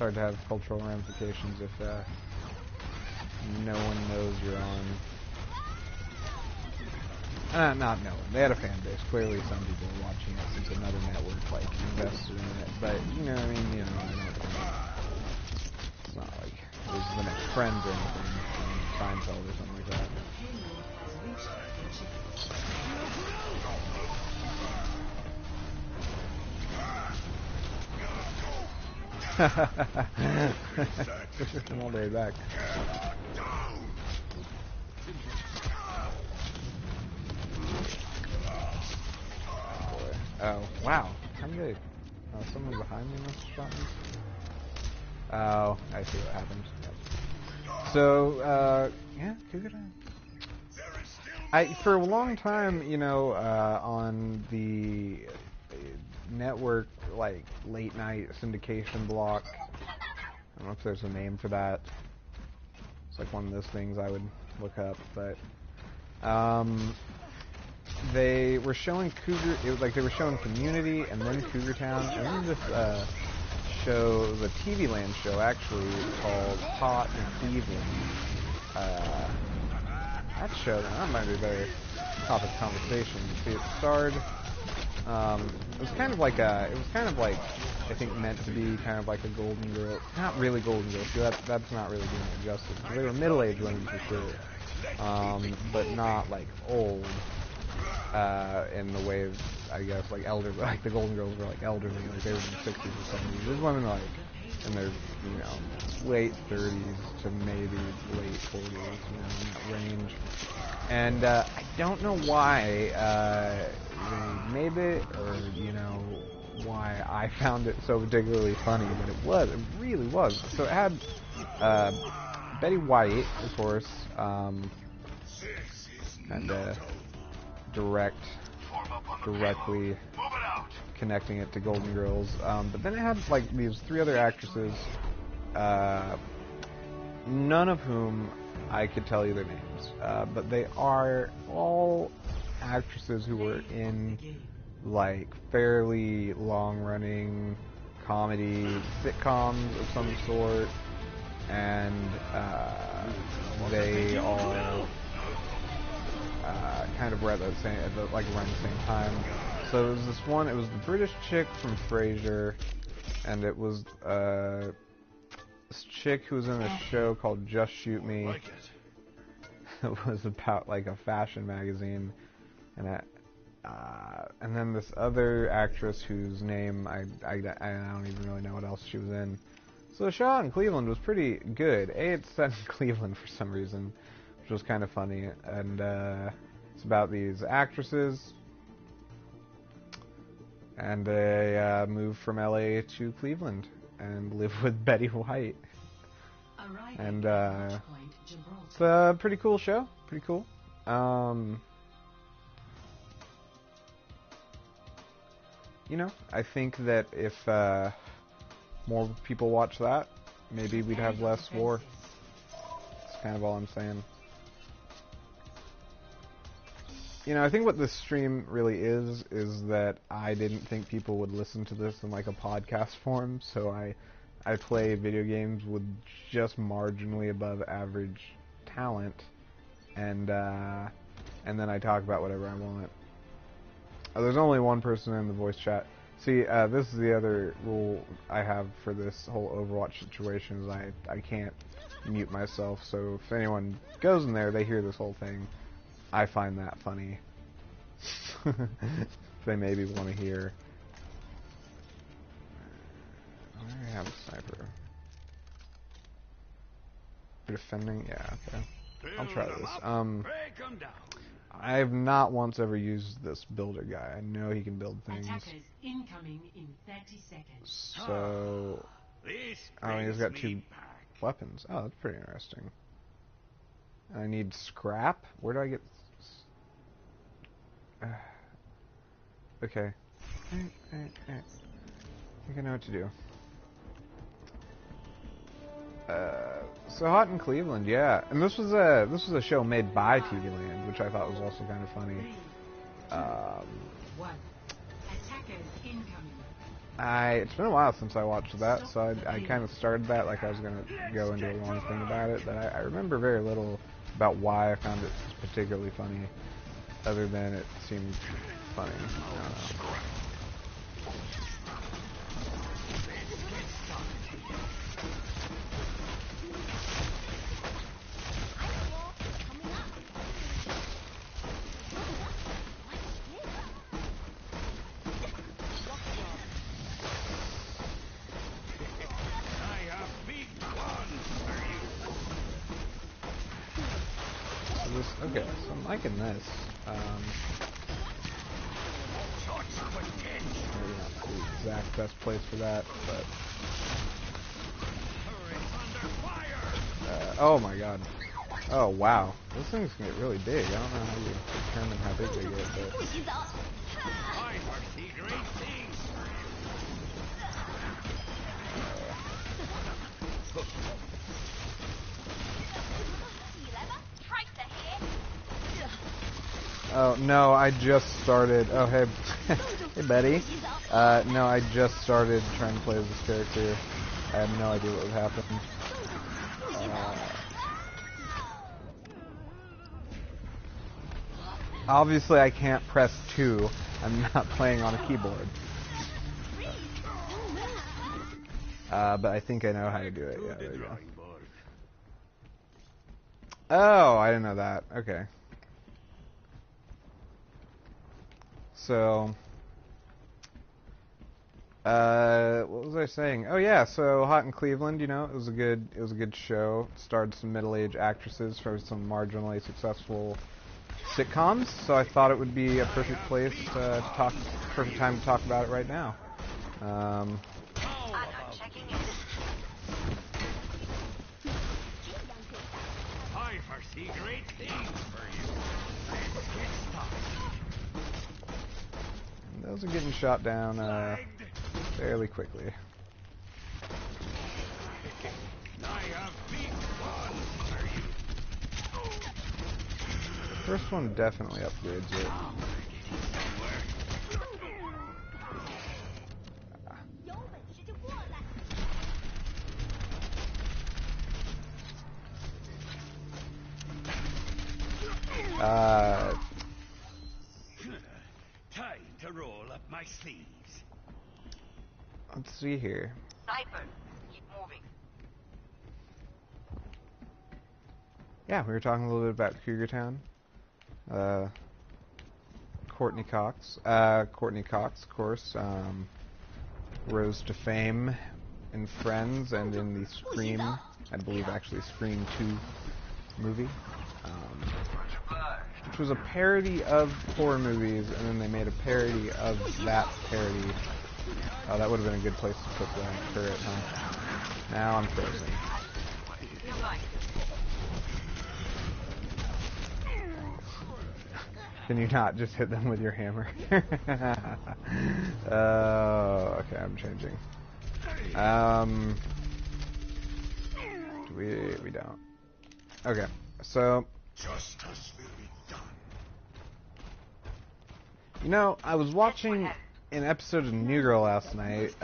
hard to have cultural ramifications if no one knows you're on. Not no one. They had a fan base. Clearly, some people are watching it since another network like invested in it. But you know, I mean, you know, I don't think it's not like it was the next Friends or anything, Seinfeld or something like that. I'm all the way back. Oh, wow. How did they... Oh, someone behind me must have shot me. Oh, I see what happened. Yep. So, yeah, Cougar. For a long time, you know, on the network, like, late night syndication block, I don't know if there's a name for that. It's like one of those things I would look up, but, they were showing Cougar, it was like they were showing Community and then Cougar Town, and then this show, the TV Land show actually, called Hot in Cleveland. That show, that might be a better topic of conversation. See, it starred, it was kind of like I think meant to be kind of like a Golden Girl, not really Golden Girl, so that's not really doing it justice. They were middle-aged women for sure, but not like old. In the way of, I guess, like elder, like the Golden Girls were like elderly, like they were in the 60s or 70s. These women like in their, you know, late 30s to maybe late 40s, you know, in that range. And I don't know why they made it, or you know, why I found it so particularly funny, but it really was. So it had Betty White, of course, and directly connecting it to Golden Girls, but then it had like these three other actresses, none of whom I could tell you their names, but they are all actresses who were in like fairly long-running comedy sitcoms of some sort, and they all kind of were at the same, like around the same time. So it was this one. It was the British chick from Frasier, and it was this chick who was in a show called Just Shoot Me. It was about like a fashion magazine, and then this other actress whose name I don't even really know what else she was in. So the show out in Cleveland was pretty good. It's set in Cleveland for some reason, which was kind of funny, and it's about these actresses, and they move from LA to Cleveland and live with Betty White, and it's a pretty cool show, pretty cool. You know, I think that if more people watch that, maybe we'd have less war. That's kind of all I'm saying. You know, I think what this stream really is that I didn't think people would listen to this in like a podcast form, so I play video games with just marginally above average talent, and then I talk about whatever I want. There's only one person in the voice chat. See, this is the other rule I have for this whole Overwatch situation, is I can't mute myself, so if anyone goes in there, they hear this whole thing. I find that funny. They maybe want to hear. I have a sniper. For defending? Yeah, okay. I'll try this. I have not once ever used this builder guy. I know he can build things. Incoming in 30 seconds. So, oh, he's got two weapons. Oh, that's pretty interesting. I need scrap. Where do I get? Okay. I think I know what to do. So Hot in Cleveland, yeah. And this was a show made by TV Land, which I thought was also kind of funny. It's been a while since I watched that, so I kind of started that like I was going to go into a long thing about it, but I remember very little about why I found it particularly funny, other than it seemed funny. I don't know. Okay, so I'm liking this. Maybe not the exact best place for that, but... oh my god. Oh wow. Those things can get really big. I don't know how you determine how big they get, but... Oh, no, I just started... Oh, hey, hey, Betty. No, I just started trying to play as this character. I had no idea what would happen. Obviously, I can't press 2. I'm not playing on a keyboard. But I think I know how to do it. Yeah, there you go. Oh, I didn't know that. Okay. So, what was I saying? Oh yeah, so Hot in Cleveland, you know, it was a good show. It starred some middle-aged actresses for some marginally successful sitcoms. So I thought it would be a perfect place to talk, perfect time to talk about it right now. I foresee great things for you. And those are getting shot down fairly quickly. I have big ones for you. The first one definitely upgrades it. Time to roll up my sleeves. Let's see here. Sniper, keep moving. Yeah, we were talking a little bit about Cougar Town. Courtney Cox, of course, rose to fame in Friends and in the Scream, I believe actually Scream 2 movie, which was a parody of horror movies, and then they made a parody of that parody. Oh, that would have been a good place to put the turret, huh? Now I'm frozen. Can you not just hit them with your hammer? Okay, I'm changing. We don't. Okay, so Justice will be done. you know, I was watching an episode of New Girl last night,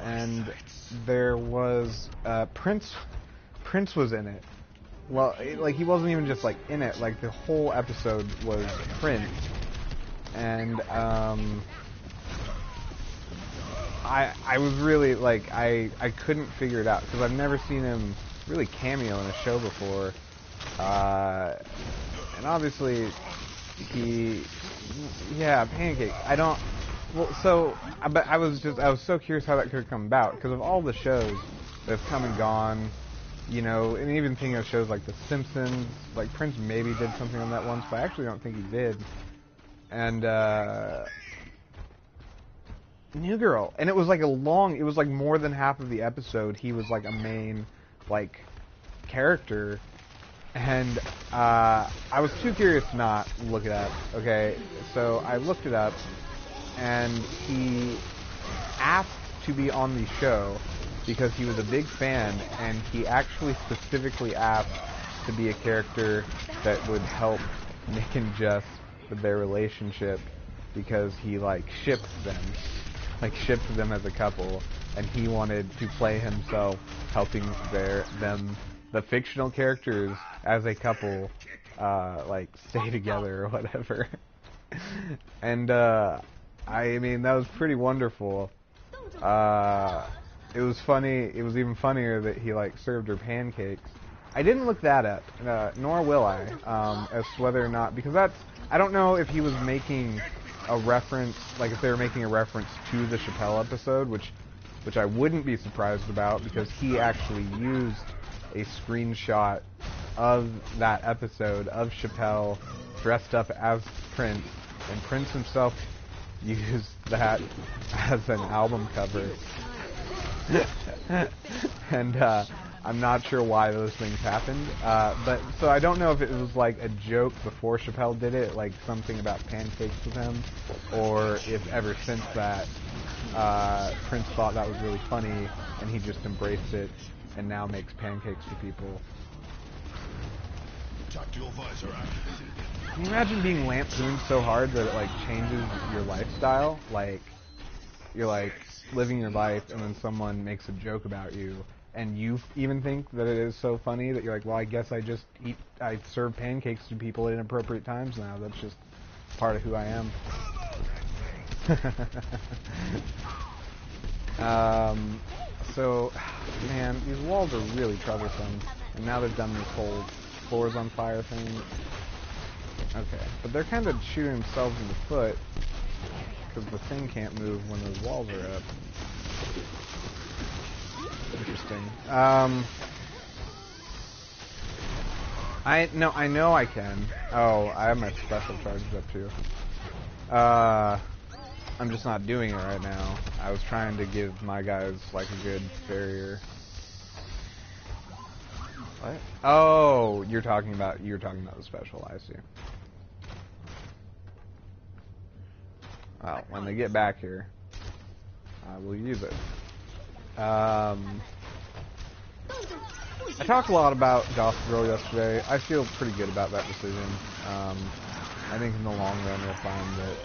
and there was Prince was in it. Well, like, he wasn't even just, like, in it. Like, the whole episode was Prince. And, I was really, like, I couldn't figure it out, because I've never seen him really cameo in a show before. And obviously, yeah, Pancake. But I was so curious how that could come about, because of all the shows that have come and gone, you know, and even thinking of shows like The Simpsons, like Prince maybe did something on that once, but I actually don't think he did. And, New Girl. And it was like it was like more than half of the episode, he was like a main, like, character. And, I was too curious to not look it up, okay? So I looked it up, and he asked to be on the show because he was a big fan, and he actually specifically asked to be a character that would help Nick and Jess with their relationship, because he, like, ships them. like shipped them as a couple, and he wanted to play himself helping the fictional characters as a couple, like stay together or whatever. And I mean, that was pretty wonderful. It was funny. It was even funnier that he like served her pancakes. I didn't look that up, nor will I, as to whether or not, because I don't know if he was making a reference, like if they were making a reference to the Chappelle episode, which I wouldn't be surprised about, because he actually used a screenshot of that episode of Chappelle dressed up as Prince, and Prince himself used that as an album cover. And I'm not sure why those things happened, but so I don't know if it was like a joke before Chappelle did it, like something about pancakes with him, or if ever since that Prince thought that was really funny and he just embraced it and now makes pancakes for people. Tactical visor activated. Can you imagine being lampooned so hard that it like changes your lifestyle? Like you're like living your life and then someone makes a joke about you and you even think that it is so funny that you're like, well, I guess I serve pancakes to people at inappropriate times now. That's just part of who I am. So, man, these walls are really troublesome. And now they've done this whole floors on fire thing. Okay, but they're kind of shooting themselves in the foot because the thing can't move when those walls are up. Interesting. I know I can. Oh, I have my special charges up too. I'm just not doing it right now. I was trying to give my guys like a good barrier. What? Oh, you're talking about the special. I see. Well, when they get back here, I will use it. I talked a lot about Gossip Girl yesterday. I feel pretty good about that decision. I think in the long run we'll find that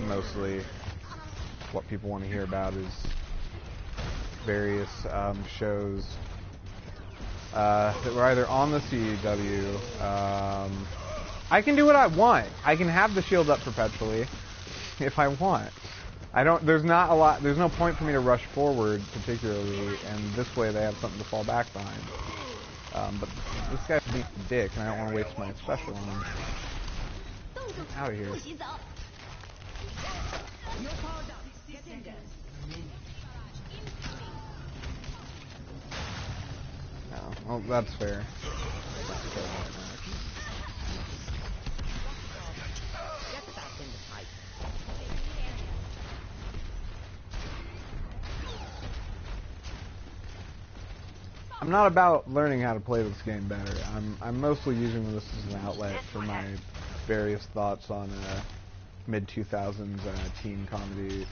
mostly what people want to hear about is various shows that were either on the CW. I can do what I want. I can have the shield up perpetually if I want. There's no point for me to rush forward particularly, and this way they have something to fall back behind. But this guy's a beat the dick, and I don't want to waste my special on him. Get out of here. No, well, that's fair. That's fair. I'm not about learning how to play this game better. I'm mostly using this as an outlet for my various thoughts on mid-2000s teen comedies.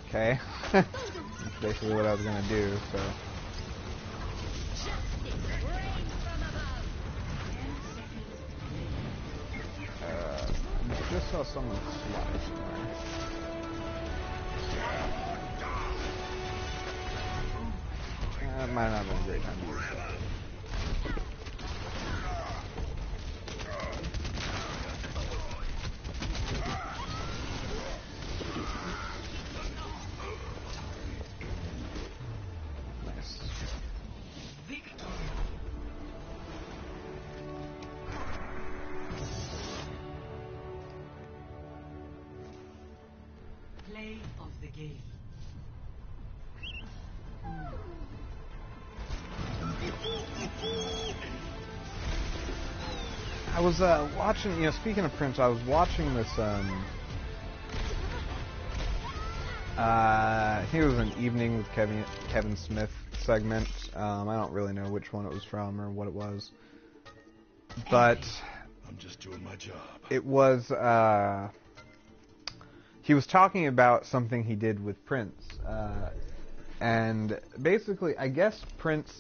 Okay. That's basically what I was gonna do, so. I just saw someone slide somewhere. That might not have been a great time to use that. Nice. Play of the game. I was watching, speaking of Prince, I was watching this, I think it was an Evening with Kevin Smith segment. I don't really know which one it was from or what it was. But I'm just doing my job. it was, he was talking about something he did with Prince. And basically, I guess Prince